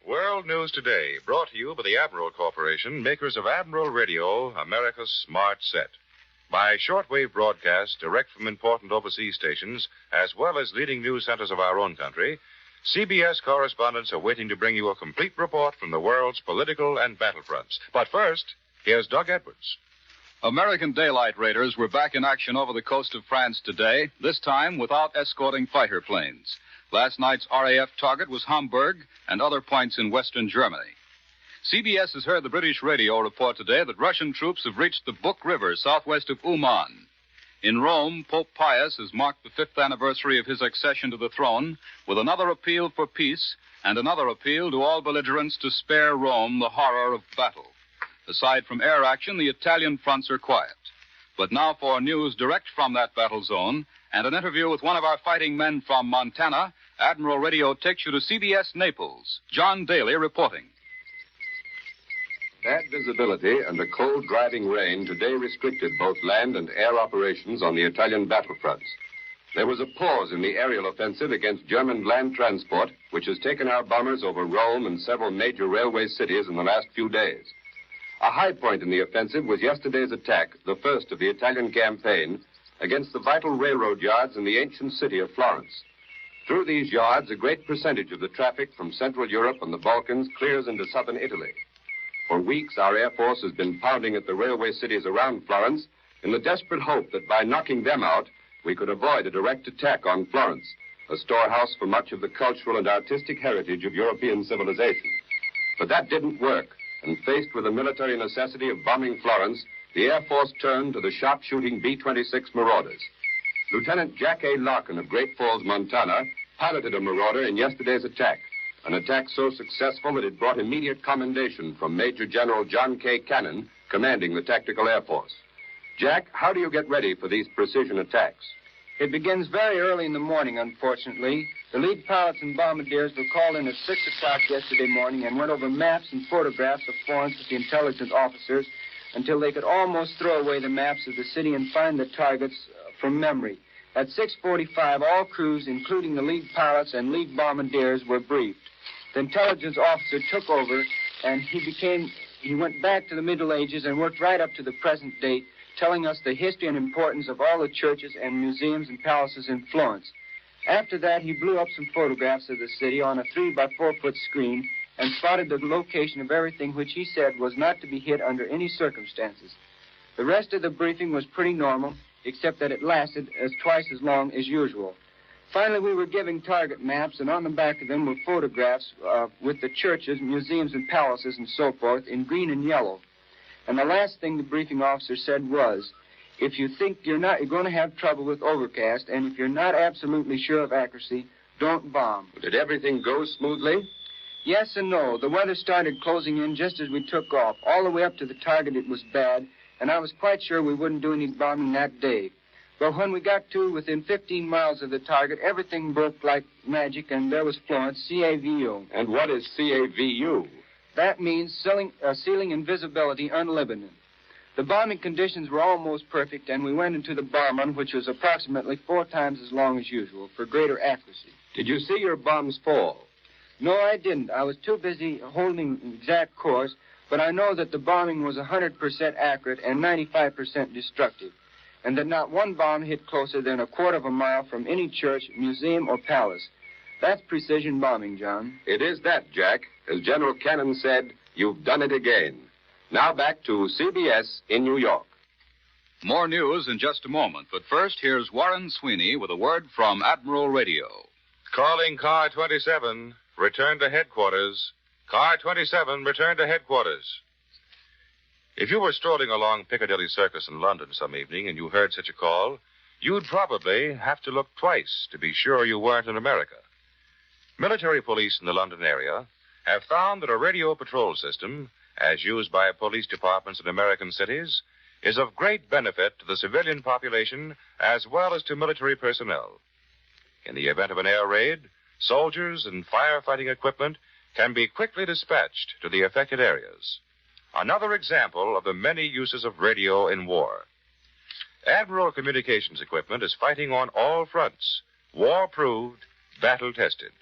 World News Today, brought to you by the Admiral Corporation, makers of Admiral Radio, America's smart set. By shortwave broadcast direct from important overseas stations, as well as leading news centers of our own country, CBS correspondents are waiting to bring you a complete report from the world's political and battlefronts. But first, here's Doug Edwards. American daylight raiders were back in action over the coast of France today, this time without escorting fighter planes. Last night's RAF target was Hamburg and other points in western Germany. CBS has heard the British radio report today that Russian troops have reached the Buk River southwest of Uman. In Rome, Pope Pius has marked the 5th anniversary of his accession to the throne with another appeal for peace and another appeal to all belligerents to spare Rome the horror of battle. Aside from air action, the Italian fronts are quiet. But now for news direct from that battle zone and an interview with one of our fighting men from Montana, Admiral Radio takes you to CBS Naples. John Daly reporting. Bad visibility and a cold, driving rain today restricted both land and air operations on the Italian battlefronts. There was a pause in the aerial offensive against German land transport, which has taken our bombers over Rome and several major railway cities in the last few days. A high point in the offensive was yesterday's attack, the first of the Italian campaign, against the vital railroad yards in the ancient city of Florence. Through these yards, a great percentage of the traffic from Central Europe and the Balkans clears into southern Italy. For weeks, our Air Force has been pounding at the railway cities around Florence in the desperate hope that by knocking them out, we could avoid a direct attack on Florence, a storehouse for much of the cultural and artistic heritage of European civilization. But that didn't work, and faced with the military necessity of bombing Florence, the Air Force turned to the sharpshooting B-26 Marauders. Lieutenant Jack A. Larkin of Great Falls, Montana, piloted a Marauder in yesterday's attack. An attack so successful that it brought immediate commendation from Major General John K. Cannon, commanding the Tactical Air Force. Jack, how do you get ready for these precision attacks? It begins very early in the morning, unfortunately. The lead pilots and bombardiers were called in at 6 o'clock yesterday morning and went over maps and photographs of Florence with the intelligence officers until they could almost throw away the maps of the city and find the targets from memory. At 6:45, all crews, including the lead pilots and lead bombardiers, were briefed. The intelligence officer took over, and he went back to the Middle Ages and worked right up to the present date, telling us the history and importance of all the churches and museums and palaces in Florence. After that, he blew up some photographs of the city on a 3-by-4-foot screen and spotted the location of everything which he said was not to be hit under any circumstances. The rest of the briefing was pretty normal, except that it lasted twice as long as usual. Finally, we were giving target maps, and on the back of them were photographs with the churches, museums, and palaces and so forth in green and yellow. And the last thing the briefing officer said was, if you think you're going to have trouble with overcast, and if you're not absolutely sure of accuracy, don't bomb. Did everything go smoothly? Yes and no. The weather started closing in just as we took off. All the way up to the target, it was bad, and I was quite sure we wouldn't do any bombing that day. But when we got to within 15 miles of the target, everything broke like magic, and there was Florence, CAVU. And what is CAVU? That means ceiling and visibility unlimited. The bombing conditions were almost perfect, and we went into the bomb run, which was approximately 4 times as long as usual, for greater accuracy. Did you see your bombs fall? No, I didn't. I was too busy holding the exact course, but I know that the bombing was 100% accurate and 95% destructive, and that not one bomb hit closer than a quarter of a mile from any church, museum, or palace. That's precision bombing, John. It is that, Jack. As General Cannon said, you've done it again. Now back to CBS in New York. More news in just a moment, but first, here's Warren Sweeney with a word from Admiral Radio. Calling Car 27, return to headquarters. Car 27, return to headquarters. If you were strolling along Piccadilly Circus in London some evening and you heard such a call, you'd probably have to look twice to be sure you weren't in America. Military police in the London area have found that a radio patrol system, as used by police departments in American cities, is of great benefit to the civilian population as well as to military personnel. In the event of an air raid, soldiers and firefighting equipment can be quickly dispatched to the affected areas. Another example of the many uses of radio in war. Admiral communications equipment is fighting on all fronts, war-proved, battle-tested.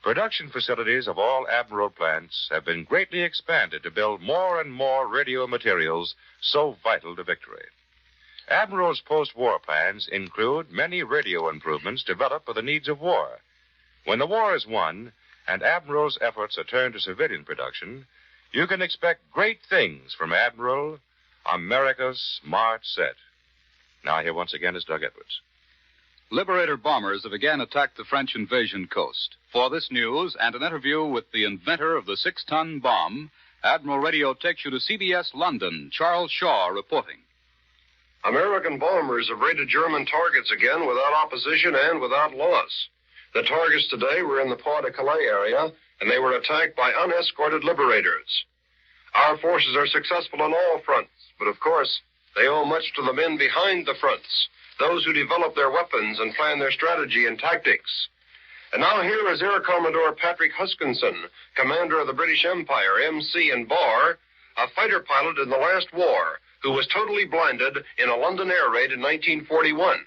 Production facilities of all Admiral plants have been greatly expanded to build more and more radio materials so vital to victory. Admiral's post-war plans include many radio improvements developed for the needs of war. When the war is won and Admiral's efforts are turned to civilian production, you can expect great things from Admiral, America's smart set. Now here once again is Doug Edwards. Liberator bombers have again attacked the French invasion coast. For this news and an interview with the inventor of the 6-ton bomb, Admiral Radio takes you to CBS London. Charles Shaw reporting. American bombers have raided German targets again without opposition and without loss. The targets today were in the Pas-de-Calais area, and they were attacked by unescorted liberators. Our forces are successful on all fronts, but of course, they owe much to the men behind the fronts, those who develop their weapons and plan their strategy and tactics. And now here is Air Commodore Patrick Huskinson, commander of the British Empire, MC and Bar, a fighter pilot in the last war, who was totally blinded in a London air raid in 1941.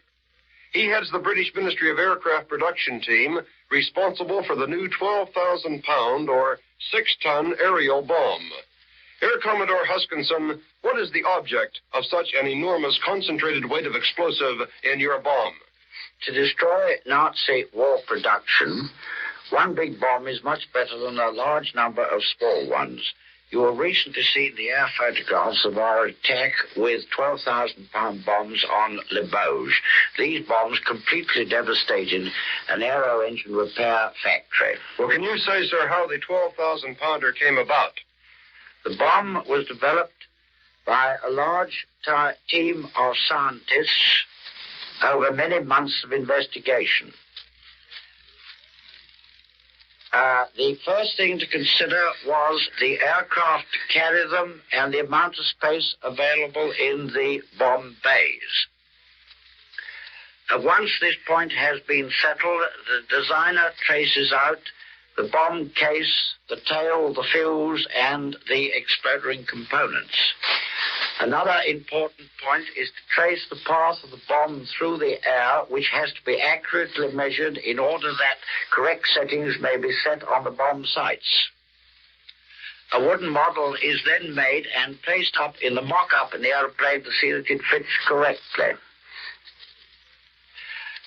He heads the British Ministry of Aircraft production team responsible for the new 12,000-pound or 6-ton aerial bomb. Air Commodore Huskinson, what is the object of such an enormous concentrated weight of explosive in your bomb? To destroy Nazi war production, one big bomb is much better than a large number of small ones. You have recently seen the air photographs of our attack with 12,000-pound bombs on Le Bouge. These bombs completely devastated an aero engine repair factory. Well, can you say, sir, how the 12,000-pounder came about? The bomb was developed by a large team of scientists over many months of investigation. The first thing to consider was the aircraft to carry them and the amount of space available in the bomb bays. Once this point has been settled, the designer traces out the bomb case, the tail, the fuse, and the exploding components. Another important point is to trace the path of the bomb through the air, which has to be accurately measured in order that correct settings may be set on the bomb sites. A wooden model is then made and placed up in the mock-up in the aeroplane to see that it fits correctly.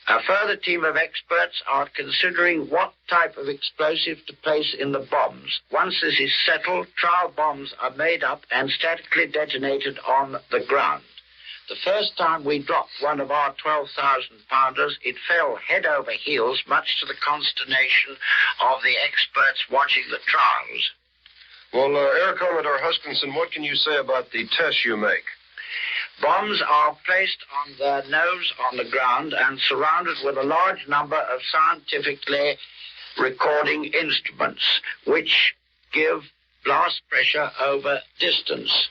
A further team of experts are considering what type of explosive to place in the bombs. Once this is settled, trial bombs are made up and statically detonated on the ground. The first time we dropped one of our 12,000-pounders, it fell head over heels, much to the consternation of the experts watching the trials. Well, Air Commodore Huskinson, what can you say about the tests you make? Bombs are placed on their nose on the ground and surrounded with a large number of scientifically recording instruments, which give blast pressure over distance.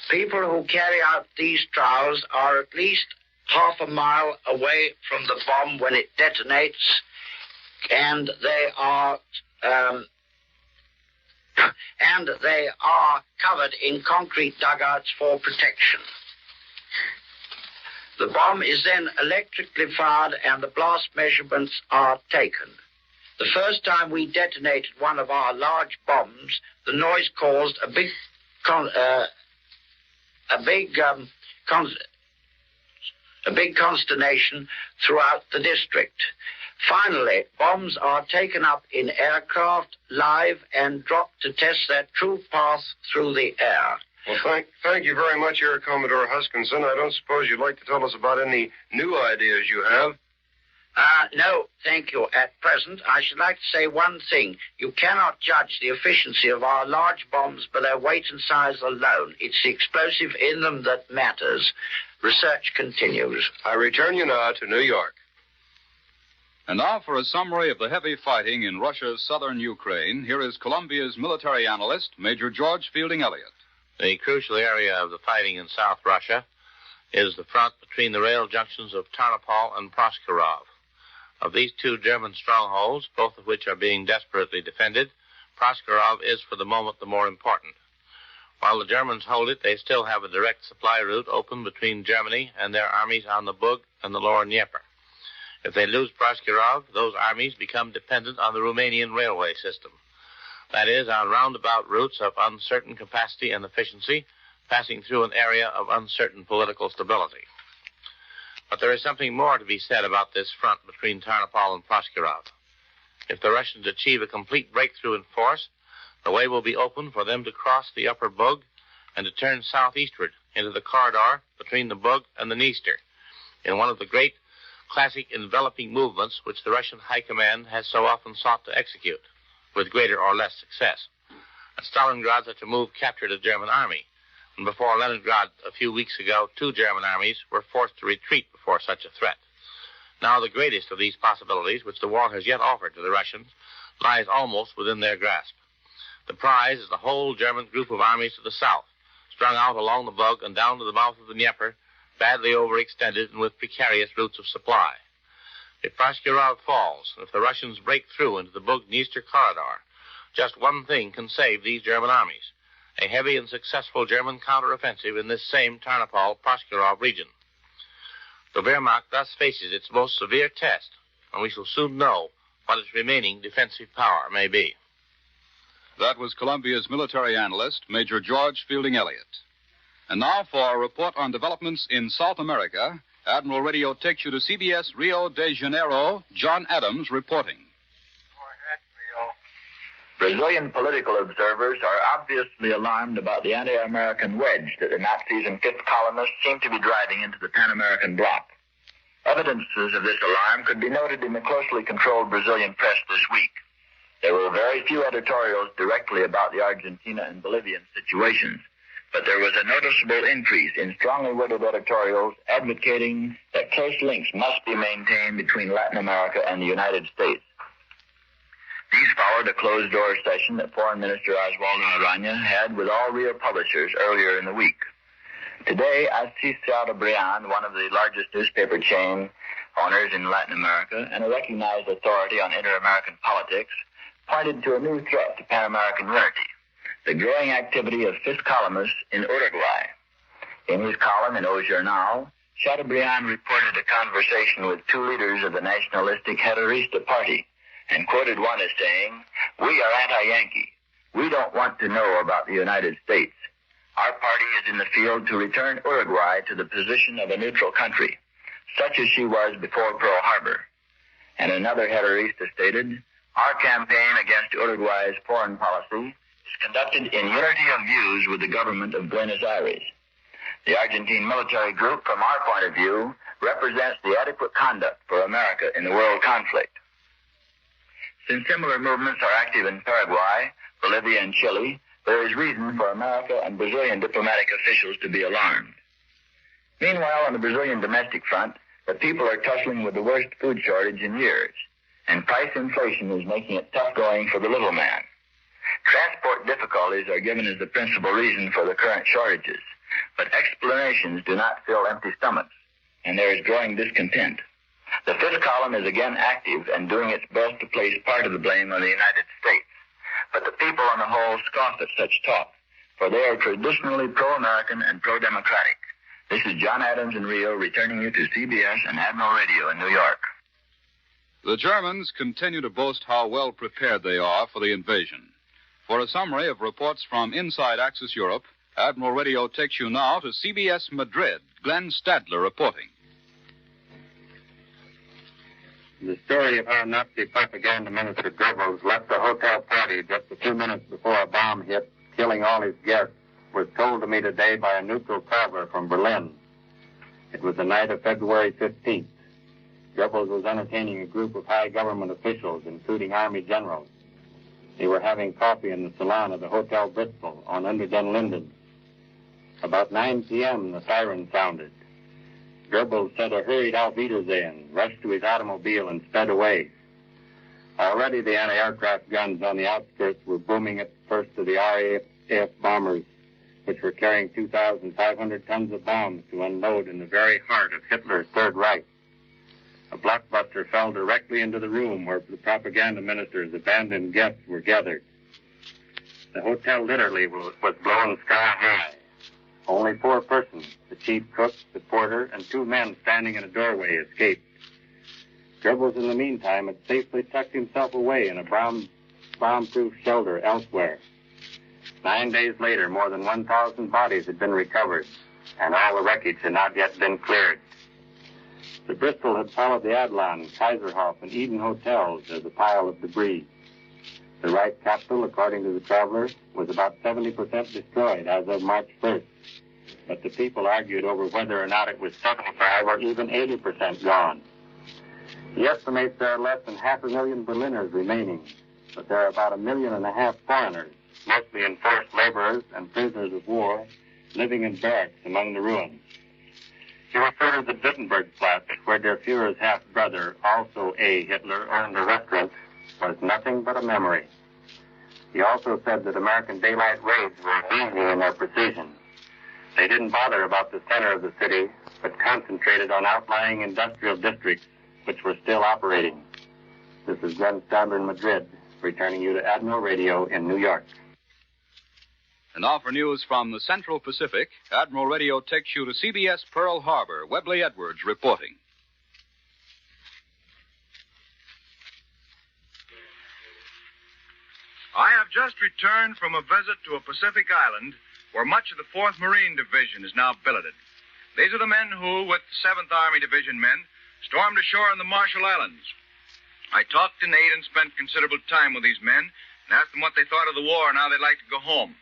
People who carry out these trials are at least half a mile away from the bomb when it detonates, and they are covered in concrete dugouts for protection. The bomb is then electrically fired and the blast measurements are taken. The first time we detonated one of our large bombs, the noise caused a big consternation throughout the district. Finally, bombs are taken up in aircraft, live, and dropped to test their true path through the air. Well, thank you very much, Air Commodore Huskinson. I don't suppose you'd like to tell us about any new ideas you have? No, thank you. At present, I should like to say one thing. You cannot judge the efficiency of our large bombs by their weight and size alone. It's the explosive in them that matters. Research continues. I return you now to New York. And now for a summary of the heavy fighting in Russia's southern Ukraine, here is Columbia's military analyst, Major George Fielding Eliot. The crucial area of the fighting in South Russia is the front between the rail junctions of Tarnopol and Proskurov. Of these two German strongholds, both of which are being desperately defended, Proskurov is for the moment the more important. While the Germans hold it, they still have a direct supply route open between Germany and their armies on the Bug and the lower Dnieper. If they lose Proskurov, those armies become dependent on the Romanian railway system. That is, on roundabout routes of uncertain capacity and efficiency, passing through an area of uncertain political stability. But there is something more to be said about this front between Tarnopol and Proskurov. If the Russians achieve a complete breakthrough in force, the way will be open for them to cross the upper Bug and to turn southeastward into the corridor between the Bug and the Dniester, in one of the great classic enveloping movements which the Russian High Command has so often sought to execute, with greater or less success. At Stalingrad, such a move captured a German army, and before Leningrad a few weeks ago, 2 German armies were forced to retreat before such a threat. Now the greatest of these possibilities, which the war has yet offered to the Russians, lies almost within their grasp. The prize is the whole German group of armies to the south, strung out along the Bug and down to the mouth of the Dnieper, badly overextended and with precarious routes of supply. If Proskurov falls, and if the Russians break through into the Bug-Dniester corridor, just one thing can save these German armies: a heavy and successful German counteroffensive in this same Tarnopol-Proskurov region. The Wehrmacht thus faces its most severe test, and we shall soon know what its remaining defensive power may be. That was Columbia's military analyst, Major George Fielding Eliot. And now for a report on developments in South America, Admiral Radio takes you to CBS Rio de Janeiro. John Adams reporting. Brazilian political observers are obviously alarmed about the anti-American wedge that the Nazis and Fifth Columnists seem to be driving into the Pan-American bloc. Evidences of this alarm could be noted in the closely controlled Brazilian press this week. There were very few editorials directly about the Argentina and Bolivian situations, but there was a noticeable increase in strongly worded editorials advocating that close links must be maintained between Latin America and the United States. These followed a closed-door session that Foreign Minister Oswaldo Aranha had with all Rio publishers earlier in the week. Today, Assis Chateaubriand, one of the largest newspaper chain owners in Latin America and a recognized authority on inter-American politics, pointed to a new threat to Pan-American unity: the growing activity of fifth columnists in Uruguay. In his column in O Jornal, Chateaubriand reported a conversation with 2 leaders of the nationalistic Herrerista party, and quoted one as saying, "We are anti-Yankee. We don't want to know about the United States. Our party is in the field to return Uruguay to the position of a neutral country, such as she was before Pearl Harbor." And another Herrerista stated, "Our campaign against Uruguay's foreign policy is conducted in unity of views with the government of Buenos Aires. The Argentine military group, from our point of view, represents the adequate conduct for America in the world conflict." Since similar movements are active in Paraguay, Bolivia, and Chile, there is reason for America and Brazilian diplomatic officials to be alarmed. Meanwhile, on the Brazilian domestic front, the people are tussling with the worst food shortage in years, and price inflation is making it tough going for the little man. Transport difficulties are given as the principal reason for the current shortages, but explanations do not fill empty stomachs, and there is growing discontent. The fifth column is again active and doing its best to place part of the blame on the United States, but the people on the whole scoff at such talk, for they are traditionally pro-American and pro-democratic. This is John Adams in Rio, returning you to CBS and Admiral Radio in New York. The Germans continue to boast how well prepared they are for the invasion. For a summary of reports from inside Axis Europe, Admiral Radio takes you now to CBS Madrid. Glenn Stadler reporting. The story of how Nazi propaganda minister Goebbels left the hotel party just a few minutes before a bomb hit, killing all his guests, was told to me today by a neutral traveler from Berlin. It was the night of February 15th. Goebbels was entertaining a group of high government officials, including army generals. They were having coffee in the salon of the Hotel Bristol on Unter den Linden. About 9 p.m., the siren sounded. Goebbels said a hurried Auf Wiedersehen, rushed to his automobile, and sped away. Already the anti-aircraft guns on the outskirts were booming at the first of the RAF bombers, which were carrying 2,500 tons of bombs to unload in the very heart of Hitler's Third Reich. A blockbuster fell directly into the room where the propaganda minister's abandoned guests were gathered. The hotel literally was blown sky high. Only 4 persons, the chief cook, the porter, and 2 men standing in a doorway, escaped. Goebbels, in the meantime, had safely tucked himself away in a bomb-proof shelter elsewhere. 9 days later, more than 1,000 bodies had been recovered, and all the wreckage had not yet been cleared. The Bristol had followed the Adlon, Kaiserhof, and Eden hotels as a pile of debris. The Reich capital, according to the traveler, was about 70% destroyed as of March 1st. But the people argued over whether or not it was 75 or even 80% gone. He estimates there are less than 500,000 Berliners remaining, but there are about 1.5 million foreigners, mostly enforced laborers and prisoners of war, living in barracks among the ruins. He referred to the Wittenbergplatz, where Der Fuhrer's half-brother, also A. Hitler, owned a restaurant, was nothing but a memory. He also said that American daylight raids were amazing in their precision. They didn't bother about the center of the city, but concentrated on outlying industrial districts, which were still operating. This is Glenn Stadler in Madrid, returning you to Admiral Radio in New York. And now for news from the Central Pacific, Admiral Radio takes you to CBS Pearl Harbor. Webley Edwards reporting. I have just returned from a visit to a Pacific island where much of the 4th Marine Division is now billeted. These are the men who, with 7th Army Division men, stormed ashore on the Marshall Islands. I talked and ate and spent considerable time with these men and asked them what they thought of the war and how they'd like to go home.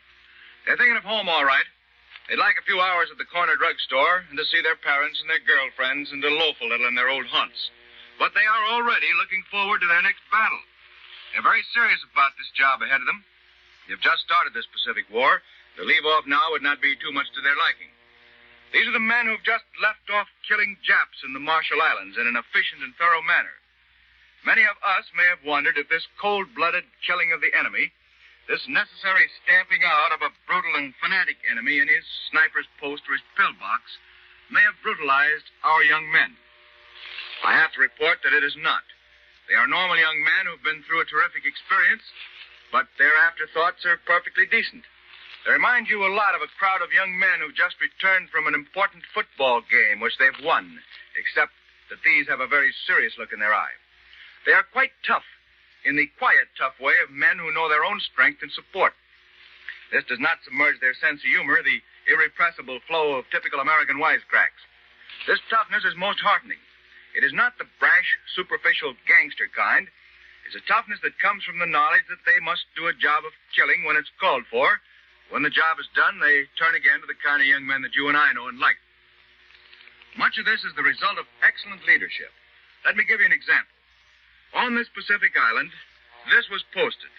They're thinking of home all right. They'd like a few hours at the corner drugstore and to see their parents and their girlfriends and to loaf a little in their old haunts. But they are already looking forward to their next battle. They're very serious about this job ahead of them. They've just started this Pacific War. To leave off now would not be too much to their liking. These are the men who've just left off killing Japs in the Marshall Islands in an efficient and thorough manner. Many of us may have wondered if this cold-blooded killing of the enemy, this necessary stamping out of a brutal and fanatic enemy in his sniper's post or his pillbox, may have brutalized our young men. I have to report that it is not. They are normal young men who've been through a terrific experience, but their afterthoughts are perfectly decent. They remind you a lot of a crowd of young men who've just returned from an important football game which they've won, except that these have a very serious look in their eye. They are quite tough, in the quiet, tough way of men who know their own strength and support. This does not submerge their sense of humor, the irrepressible flow of typical American wisecracks. This toughness is most heartening. It is not the brash, superficial gangster kind. It's a toughness that comes from the knowledge that they must do a job of killing when it's called for. When the job is done, they turn again to the kind of young men that you and I know and like. Much of this is the result of excellent leadership. Let me give you an example. On this Pacific island, this was posted,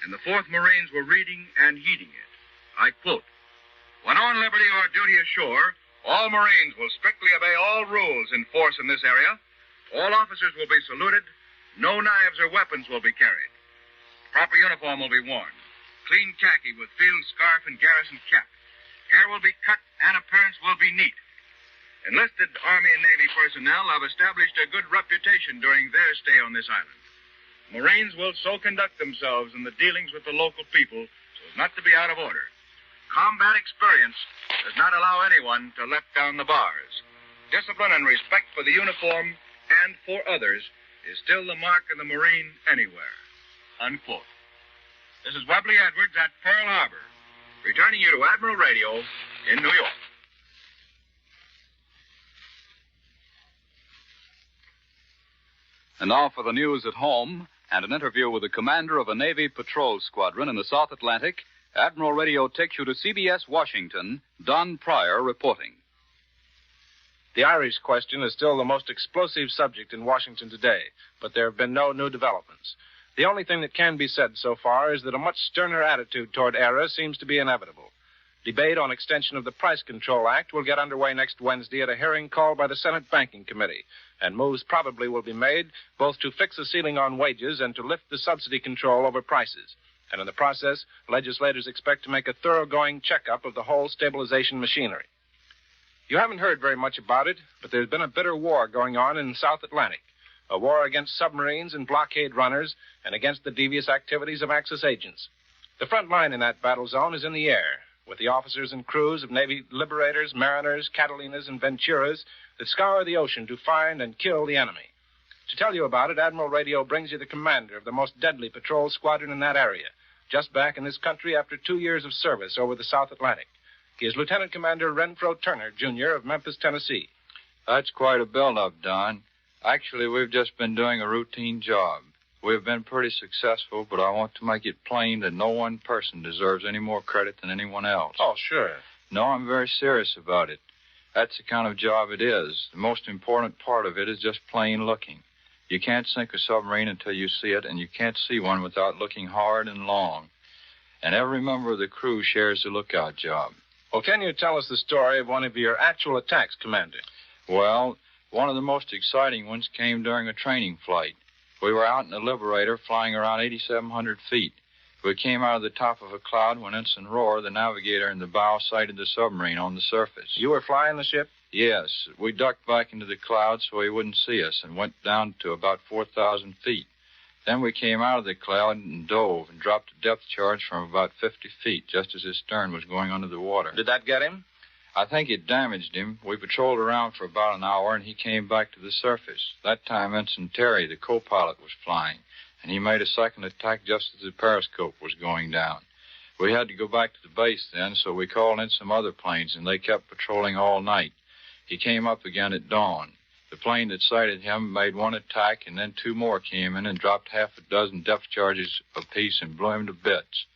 and the 4th Marines were reading and heeding it. I quote, "When on liberty or duty ashore, all Marines will strictly obey all rules in force in this area. All officers will be saluted. No knives or weapons will be carried. Proper uniform will be worn. Clean khaki with field scarf and garrison cap. Hair will be cut and appearance will be neat. Enlisted Army and Navy personnel have established a good reputation during their stay on this island. Marines will so conduct themselves in the dealings with the local people so as not to be out of order. Combat experience does not allow anyone to let down the bars. Discipline and respect for the uniform and for others is still the mark of the Marine anywhere." Unquote. This is Webley Edwards at Pearl Harbor, returning you to Admiral Radio in New York. And now for the news at home and an interview with the commander of a Navy patrol squadron in the South Atlantic. Admiral Radio takes you to CBS Washington. Don Pryor reporting. The Irish question is still the most explosive subject in Washington today, but there have been no new developments. The only thing that can be said so far is that a much sterner attitude toward ERA seems to be inevitable. Debate on extension of the Price Control Act will get underway next Wednesday at a hearing called by the Senate Banking Committee, and moves probably will be made both to fix a ceiling on wages and to lift the subsidy control over prices. And in the process, legislators expect to make a thoroughgoing checkup of the whole stabilization machinery. You haven't heard very much about it, but there's been a bitter war going on in the South Atlantic, a war against submarines and blockade runners and against the devious activities of Axis agents. The front line in that battle zone is in the air, with the officers and crews of Navy Liberators, Mariners, Catalinas, and Venturas that scour the ocean to find and kill the enemy. To tell you about it, Admiral Radio brings you the commander of the most deadly patrol squadron in that area, just back in this country after 2 years of service over the South Atlantic. He is Lieutenant Commander Renfro Turner, Jr. of Memphis, Tennessee. That's quite a build-up, Don. Actually, we've just been doing a routine job. We've been pretty successful, but I want to make it plain that no one person deserves any more credit than anyone else. Oh, sure. No, I'm very serious about it. That's the kind of job it is. The most important part of it is just plain looking. You can't sink a submarine until you see it, and you can't see one without looking hard and long. And every member of the crew shares the lookout job. Well, can you tell us the story of one of your actual attacks, Commander? Well, one of the most exciting ones came during a training flight. We were out in the Liberator flying around 8,700 feet. We came out of the top of a cloud when Ensign Rohr, the navigator in the bow, sighted the submarine on the surface. You were flying the ship? Yes. We ducked back into the cloud so he wouldn't see us and went down to about 4,000 feet. Then we came out of the cloud and dove and dropped a depth charge from about 50 feet just as his stern was going under the water. Did that get him? I think it damaged him. We patrolled around for about an hour, and he came back to the surface. That time, Ensign Terry, the co-pilot, was flying, and he made a second attack just as the periscope was going down. We had to go back to the base then, so we called in some other planes, and they kept patrolling all night. He came up again at dawn. The plane that sighted him made one attack, and then 2 more came in and dropped half a dozen depth charges apiece and blew him to bits.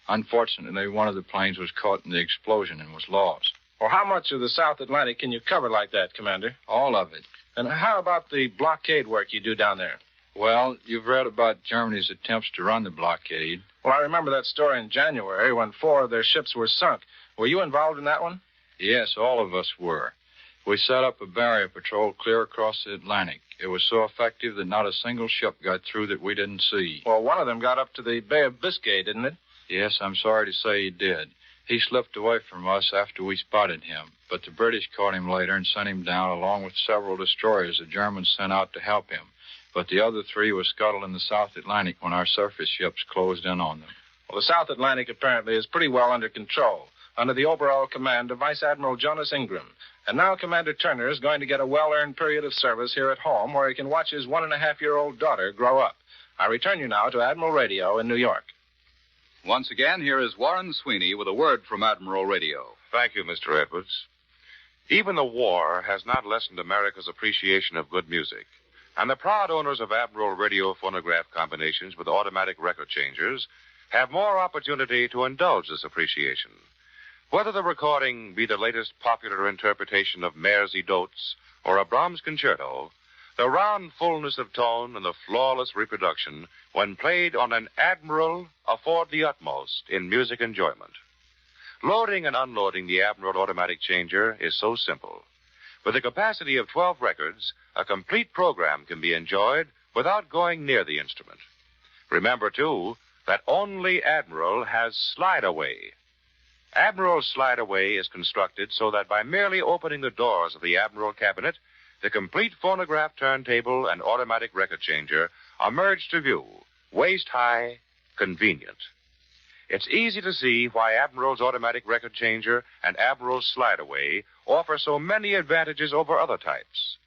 Unfortunately, one of the planes was caught in the explosion and was lost. Well, how much of the South Atlantic can you cover like that, Commander? All of it. And how about the blockade work you do down there? Well, you've read about Germany's attempts to run the blockade. Well, I remember that story in January when 4 of their ships were sunk. Were you involved in that one? Yes, all of us were. We set up a barrier patrol clear across the Atlantic. It was so effective that not a single ship got through that we didn't see. Well, one of them got up to the Bay of Biscay, didn't it? Yes, I'm sorry to say he did. He slipped away from us after we spotted him, but the British caught him later and sent him down along with several destroyers the Germans sent out to help him. But the other 3 were scuttled in the South Atlantic when our surface ships closed in on them. Well, the South Atlantic apparently is pretty well under control, under the overall command of Vice Admiral Jonas Ingram. And now Commander Turner is going to get a well-earned period of service here at home where he can watch his 1.5-year-old daughter grow up. I return you now to Admiral Radio in New York. Once again, here is Warren Sweeney with a word from Admiral Radio. Thank you, Mr. Edwards. Even the war has not lessened America's appreciation of good music. And the proud owners of Admiral Radio phonograph combinations with automatic record changers have more opportunity to indulge this appreciation. Whether the recording be the latest popular interpretation of Mersey Dotes or a Brahms concerto, the round fullness of tone and the flawless reproduction, when played on an Admiral, afford the utmost in music enjoyment. Loading and unloading the Admiral automatic changer is so simple. With a capacity of 12 records, a complete program can be enjoyed without going near the instrument. Remember, too, that only Admiral has slide away. Admiral's slide away is constructed so that by merely opening the doors of the Admiral cabinet, the complete phonograph turntable and automatic record changer are merged to view, waist-high, convenient. It's easy to see why Admiral's automatic record changer and Admiral's slide away offer so many advantages over other types.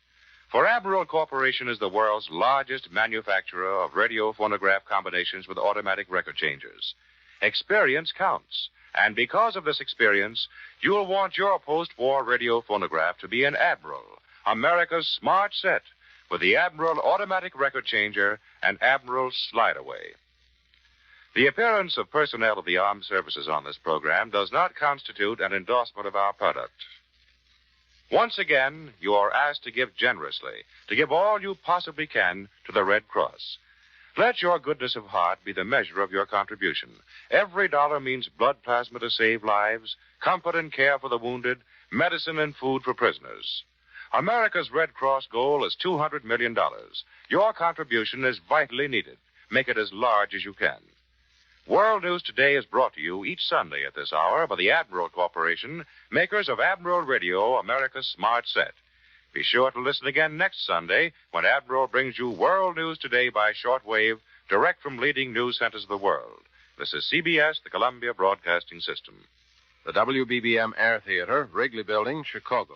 For Admiral Corporation is the world's largest manufacturer of radio phonograph combinations with automatic record changers. Experience counts. And because of this experience, you'll want your post-war radio phonograph to be an Admiral, America's smart set, with the Admiral automatic record changer and Admiral slide away. The appearance of personnel of the armed services on this program does not constitute an endorsement of our product. Once again, you are asked to give generously, to give all you possibly can to the Red Cross. Let your goodness of heart be the measure of your contribution. Every dollar means blood plasma to save lives, comfort and care for the wounded, medicine and food for prisoners. America's Red Cross goal is $200 million. Your contribution is vitally needed. Make it as large as you can. World News Today is brought to you each Sunday at this hour by the Admiral Corporation, makers of Admiral Radio, America's smart set. Be sure to listen again next Sunday when Admiral brings you World News Today by shortwave, direct from leading news centers of the world. This is CBS, the Columbia Broadcasting System. The WBBM Air Theater, Wrigley Building, Chicago.